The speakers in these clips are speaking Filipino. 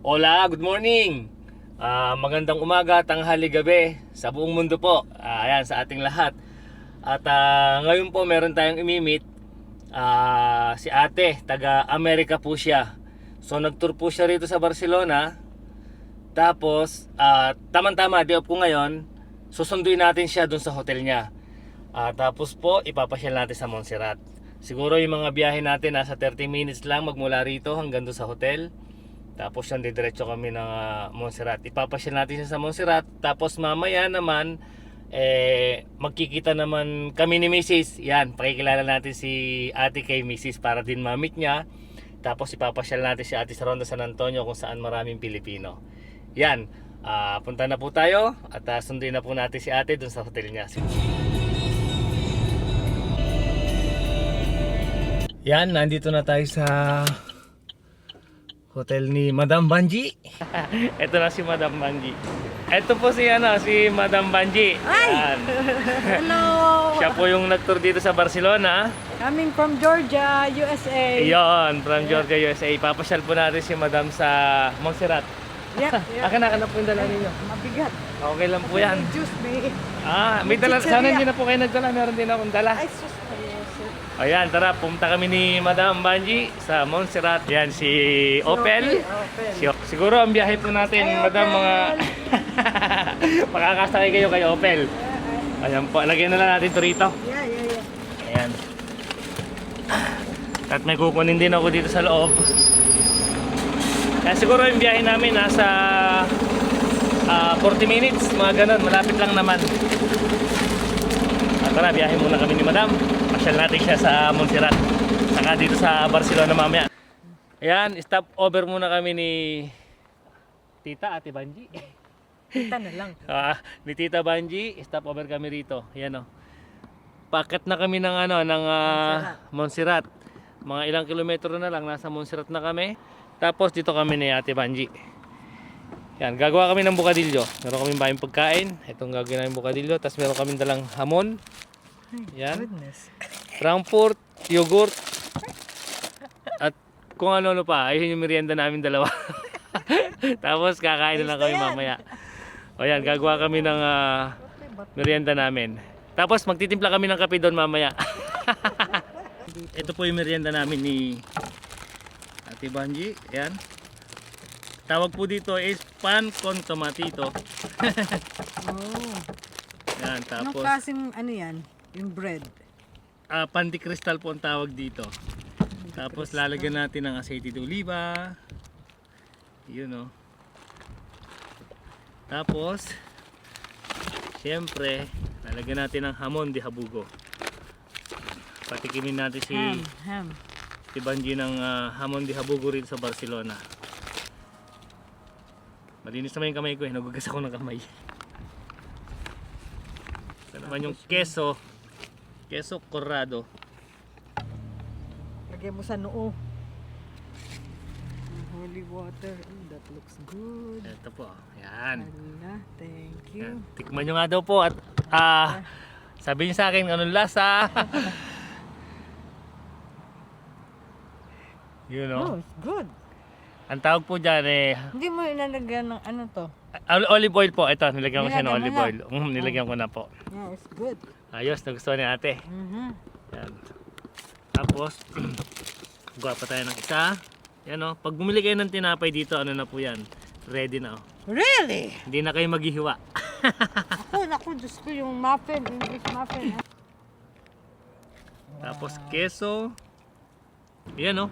Hola, good morning. Magandang umaga, tanghali, gabi sa buong mundo po. Ayan, sa ating lahat. At ngayon po meron tayong imimit. Si ate, taga Amerika po siya. So nagtour po siya rito sa Barcelona. Tapos, tama-tama, day off ko ngayon. Susunduin natin siya dun sa hotel niya. Tapos po, ipapasyal natin sa Montserrat. Siguro yung mga biyahe natin nasa 30 minutes lang magmula rito hanggang dun sa hotel. Tapos yan, didiretso kami ng Montserrat. Ipapasyal natin siya sa Montserrat. Tapos mamaya naman, magkikita naman kami ni Mrs. Yan, pakikilala natin si ate kay Mrs. para din mamit niya. Tapos ipapasyal natin si ate sa Ronda San Antonio kung saan maraming Pilipino. Yan, punta na po tayo at sunduin na po natin si ate dun sa hotel niya. Yan, nandito na tayo sa hotel ni Madam Banji. Ito na si Madam Banji. Ito po si Madam Banji. Yan. Hello! Siya po yung nag-tour dito sa Barcelona. Coming from Georgia, USA. Iyon, from Georgia, USA. Papasyal po natin si Madam sa Montserrat. Yeah, yeah. Akin na po yung dala ninyo. Mabigat. Okay lang po yan. Juice me. May dala. Sana hindi na po kayo nagdala. Meron din akong dala. Ay, sus. Ayan, tara, pumunta kami ni Madam Banji sa Montserrat. Yan, si Opel. Siguro ang biyahe po natin, Ay, Madam, Opel. mga makakasakay kayo kay Opel. Ayan po, lagyan na lang natin ito rito. Yeah, yeah, yeah. Ayan. At may kukunin din ako dito sa loob. Kaya siguro yung biyahe namin nasa 40 minutes, mga ganun, malapit lang naman. At tara, biyahe muna kami ni Madam. Pasyal natin siya sa Montserrat. Saka dito sa Barcelona mamaya. Ayan, stop over muna kami ni Tita, Ate Banji. Kita na lang. Ni Tita Banji, stop over kami rito. Ayan o. Packet na kami ng Montserrat. Mga ilang kilometro na lang, nasa Montserrat na kami. Tapos dito kami ni Ate Banji. Yan, gagawa kami ng bukadilyo. Meron kaming bayang pagkain. Itong gagawin namin bukadilyo. Tapos meron kaming dalang hamon. Yan. Goodness. Frankfurt, yogurt. At kung ano-ano pa. Ayun yung merienda namin dalawa. Tapos kakain na lang kami mamaya. O yan, gagawa kami ng merienda namin. Tapos magtitimpla kami ng kape doon mamaya. Ito po yung merienda namin ni Ate Banji. Yan. Tawag po dito is pan con tomatito. Oh. Yan, Anong tapos klaseng ano yan? Yung bread. pan de cristal po ang tawag dito. Tapos lalagyan natin ng aceite de oliva. Yun o. Tapos syempre lalagyan natin ng hamon de habugo. Patikimin natin si Ham. Banji ng hamon de habugo rin sa Barcelona. Malinis naman yung kamay ko nagugas ako ng kamay. Ito naman yung queso corrado. Lagyan mo sa noo. Holy water. That looks good. Ito po, yan. Hala, thank Yan. you. Tikman nyo nga daw po at sabihin sa akin anong lasa. You know, Oh, it's good. ang tawag po dyan Hindi mo ilalagyan ng ano to. olive oil po. Ito, nilagyan ko siya ng Nilagyan olive mo oil. Nilagyan ko na po. Yeah, it's good. Ayos, nagustuhan ni ate. Yan. Tapos, gawa pa tayo ng isa. Yan o, pag bumili kayo ng tinapay dito, ano na po yan? Ready na o. Really? Hindi na kayo maghihiwa. Naku, Diyos ko, yung muffin, English muffin. Tapos keso. Yan o.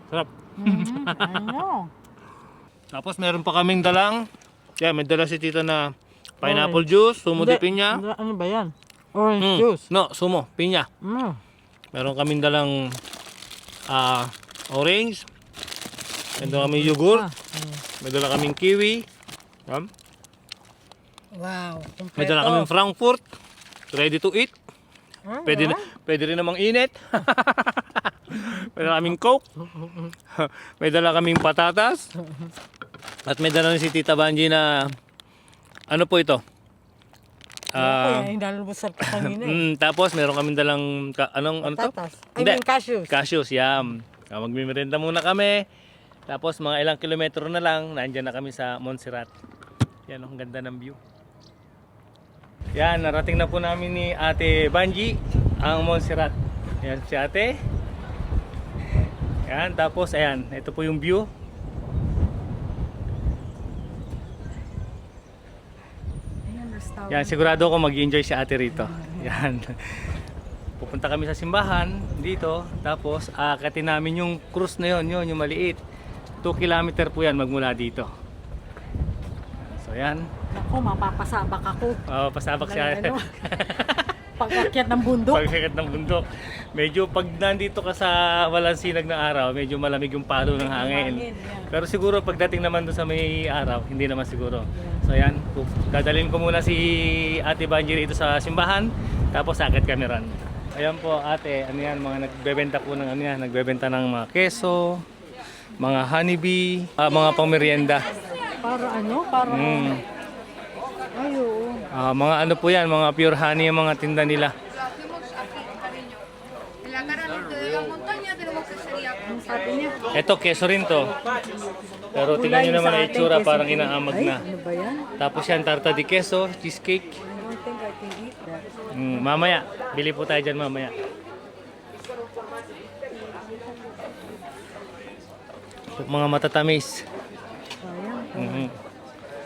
Sarap. Ano? Tapos meron pa kaming dalang. Yan, may dala si tita na pineapple juice, sumo de piña. Ano ba yan? Orange juice. No, sumo, piña. Meron kaming dalang orange. May dala kaming yogurt. May dala kaming kiwi. Yan. Wow. May dala kaming Frankfurt. Ready to eat. Pwede rin namang init. May dala kaming Coke. May dala kaming patatas. At may dala si Tita Banji na ano po ito? Hindi lalabas sa kanina. Tapos meron kaming dalang ano to? Patatas. I mean cashews. Cashews, yam. Magmimerenda muna kami. Tapos mga ilang kilometro na lang, nandiyan na kami sa Montserrat. Yan, ang ganda ng view. Yan, narating na po namin ni Ate Banji ang Montserrat. Yan si Ate. Yan, tapos ayan, ito po yung view. Ayan, restaurant. Yan, sigurado ako mag-enjoy si Ate rito. Yan. Pupunta kami sa simbahan dito, tapos aakatin namin yung cruise na yon, yung maliit. 2 kilometer po yan magmula dito. So yan. Ako, mapapasabak ako. Pasabak siya. Ano? Pag-akyat ng bundok. Pagkakat ng bundok. Medyo pag nandito ka sa walang sinag na araw, medyo malamig yung palo ng hangin. Yan. Pero siguro pagdating naman doon sa may araw, hindi naman siguro. So yan, dadalhin ko muna si Ate Banji rito sa simbahan, tapos akit kami ron. Ayan po ate, ano yan, mga nagbebenta po ng ano yan, nagbebenta ng mga keso, mga honeybee, mga pangmerienda. Para ano? Para... Ay, oo. Mga ano po yan, mga pure honey ang mga tinda nila. Ang sabi niya. Ito, keso rin to. Pero tingnan nyo naman ang itsura, parang inaamag na. Ano ba yan? Tapos yan, tarta de queso, cheesecake. I can eat that. Mamaya, bili po tayo dyan mamaya. Mga matatamis. Sayang.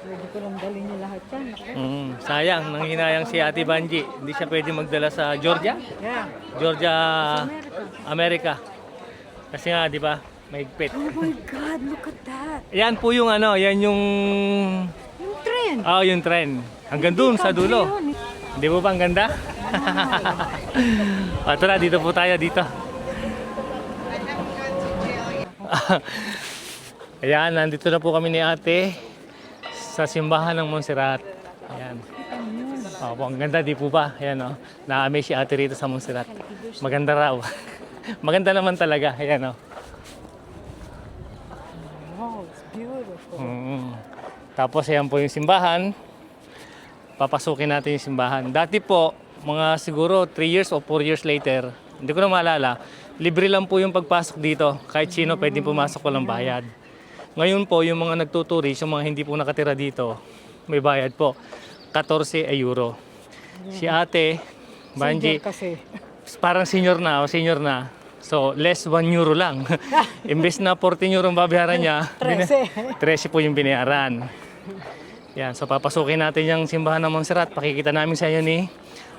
Pwede ko lang dalhin niya lahat yan. Sayang, nanghinayang si Ate Banji. Hindi siya pwede magdala sa Georgia? Yeah. Georgia, America. America. Kasi nga, di ba, mahigpit. Oh my God, look at that. Yan po yung ano, yan yung... Yung trend. yung tren. Hanggang dun sa dulo. Yun. Hindi mo ba ang ganda? Tara, dito po tayo, dito. Ayan, nandito na po kami ni ate sa simbahan ng Montserrat. Ayan. Opo, ang ganda, di po ba? Ayan, oh. Na-amaze si ate rito sa Montserrat. Maganda raw. Maganda naman talaga. Ayan, oh. Wow, it's beautiful. Tapos, ayan po yung simbahan. Papasukin natin yung simbahan. Dati po, mga siguro 3 years o 4 years later, hindi ko na maalala, libre lang po yung pagpasok dito. Kahit sino pwedeng pumasok, walang bayad. Ngayon po, yung mga nagtuturis, yung mga hindi po nakatira dito, may bayad po. 14 euro. Si ate, Banji, Senior kasi. parang senior na. So, less 1 euro lang. Imbes na 14 euro ang babayaran niya, 13. 13 po yung binayaran. Yan, so papasukin natin yung simbahan ng Montserrat. Pakikita namin sa inyo ni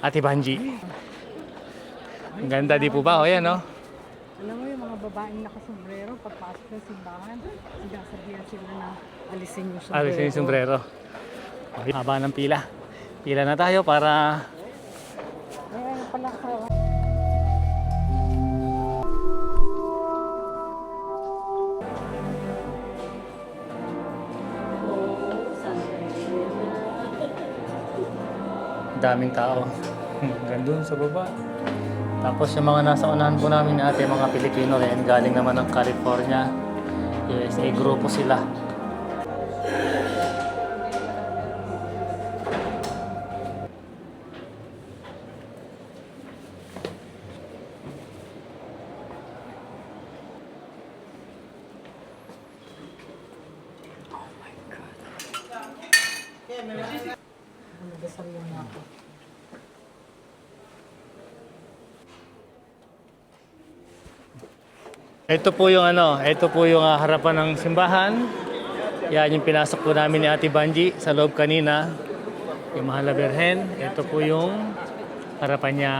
Ate Banji. Ang ganda, di po ba? O yan, no? Alam mo yung mga babaeng nakasombrero, pagpasok ng simbahan, sinasabihan sila na alisin yung sombrero. Alisin yung sombrero. Haba ng pila. Pila na tayo para... Ayan pala ka. daming tao. Gandun sa baba. Tapos yung mga nasa unahan po namin ate, mga Pilipino rin, galing naman ng California, USA, grupo sila. Nagdasal lang ako. Ito po yung harapan ng simbahan. Yan yung pinasok po namin ni Ate Banji sa loob kanina. Yung Mahal na Birhen. Ito po yung harapan niya.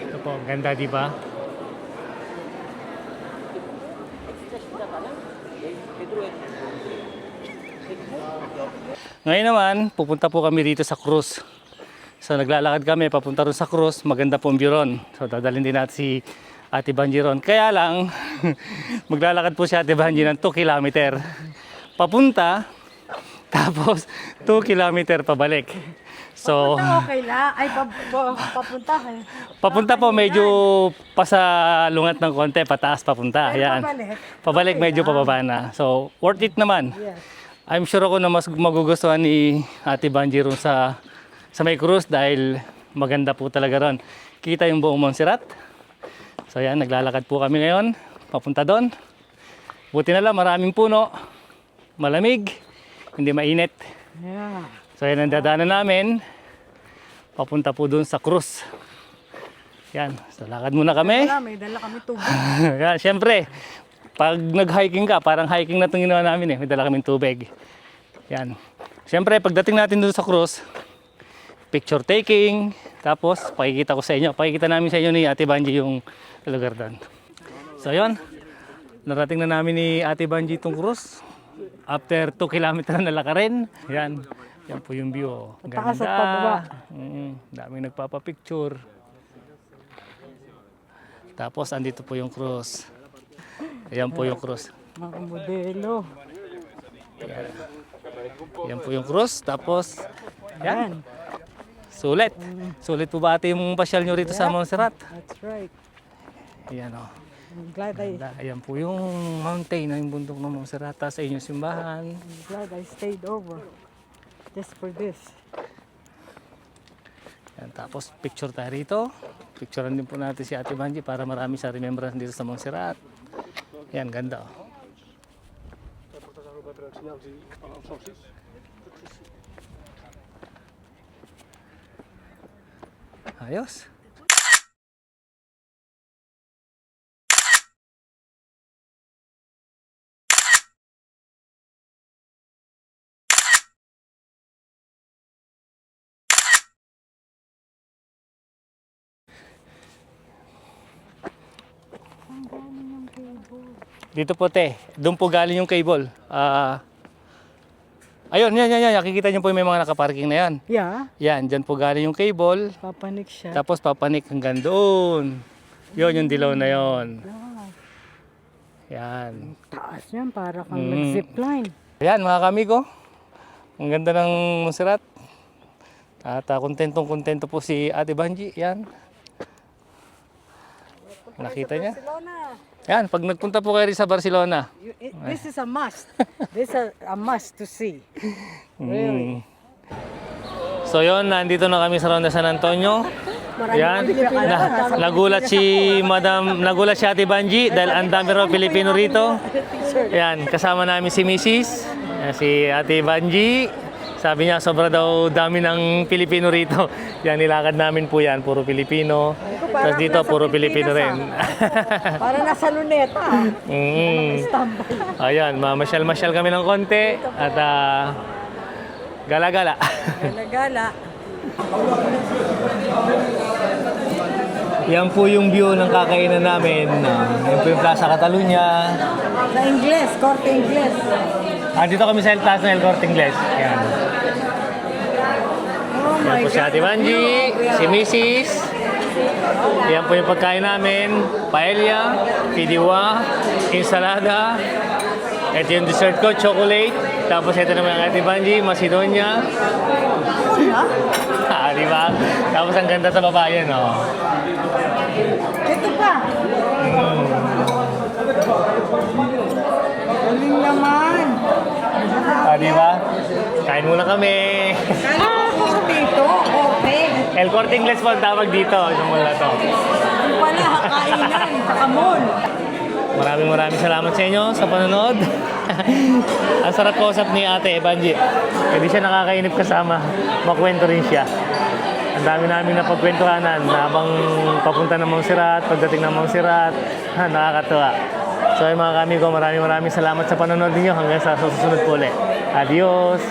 Ito po, ganda di ba? Ngayon naman, pupunta po kami dito sa cruise. So naglalakad kami papunta ron sa cruise. Maganda po ang view ron. So dadalhin din natin si Ate Banji ron. Kaya lang, maglalakad po si Ate Banji ng 2 kilometer papunta, tapos 2 kilometer pabalik. So, Papunta okay lang. Ay, papunta eh. papunta po medyo pasalungat ng konti, pataas papunta. Pero Ayan. Pabalik okay medyo lang. pababa na. So, worth it naman. Yes. I'm sure ako na mas magugustuhan ni Ate Banji ron sa may cruise dahil maganda po talaga ron. Kita yung buong Montserrat. So So yan, naglalakad po kami ngayon. Papunta doon. Buti na lang, maraming puno. Malamig. Hindi mainit. Yeah. So yan ang dadaanan namin. Papunta po doon sa cruise. Yan, so lakad muna kami. Wala, may dala kami tubig. Yan, syempre, pag nag-hiking ka, parang hiking na itong ginawa namin eh. May dala kaming tubig. Yan. Syempre, pagdating natin doon sa cruise, picture taking, tapos pakikita ko sa inyo. Pakikita namin sa inyo ni Ate Banji yung lugar doon. So yun, narating na namin ni Ate Banji itong cruise. After 2 kilometer na lakarin. Yan. Yan po yung view. Oh. Pataas at pababa. Daming nagpapapicture. Tapos andito po yung cruise. Ayan po yung cruise. Mga modelo. Yan po yung cruise. Tapos, yan. Yan. Sulit. Sulit po ba ate yung pasyal nyo rito sa Montserrat? That's right. Ayan o. I'm glad Ayan po yung mountain, yung bundok ng Montserrat sa inyong simbahan. I'm glad I stayed over. Just for this. Yan, tapos picture tayo rito. Picturean din po natin si Ate Banji para marami sa remembrance dito sa Montserrat. Yan, ganda oh. Ayos. Dito po te, doon po galing yung cable. Ayun, yan. Nakikita niyo po yung may mga nakaparking na yan. Yeah. Yan, dyan po galing yung cable. Papanik siya. Tapos papanik hanggang doon. Yun, yung dilaw na yon. Yan. Taas yan, para kang nag-zipline. Yan mga kamigo. Ang ganda ng Montserrat. At kontento po si Ate Banji. Yan. Nakita niya. Barcelona. Yan, pag nagpunta po kayo sa Barcelona. This is a must. This is a must to see. Really. So yun, nandito na kami sa Ronda San Antonio. Yan. Nagulat si Ate Banji dahil ang dami raw Pilipino rito. Yan, kasama namin si Mrs. Si Ate Banji. Sabi niya, sobra daw dami ng Pilipino rito. Yan, nilakad namin po yan, puro Pilipino. Tapos dito, puro Pilipino rin. Para nasa luneta. Ayan, mamasyal-masyal kami ng konti. At gala-gala. Gala-gala. Yan po yung view ng kakainan namin. Yan po yung Plaza Catalunya. Sa Ingles, Corte Ingles. Dito kami sa El Plaza ng El Corte Ingles. Yan. Oh Yan my po si Ate Banji, si Mrs. Yan po yung pagkain namin. Paella, pidiwa, ensalada. Ito yung dessert ko, chocolate. Tapos ito naman ang Ate Banji, Macedonia. Diba? Tapos ang ganda sa babayan, oh. Ito pa. Galing naman. Diba? Kain muna kami. Kala ko dito, Corte. El Corte Ingles po ang tawag dito. Yung mula to. Yung pala, kainan, saka mall. Maraming salamat sa inyo sa panonood. Ang sarap kausap ni Ate Banji. Hindi siya nakakainip kasama. Makwento rin siya. Ang dami namin napagkwentuhanan habang papunta ng Montserrat, pagdating ng Montserrat. Nakakatuwa. So mga kamigo, maraming salamat sa panonood niyo hanggang sa susunod po ulit. Adios!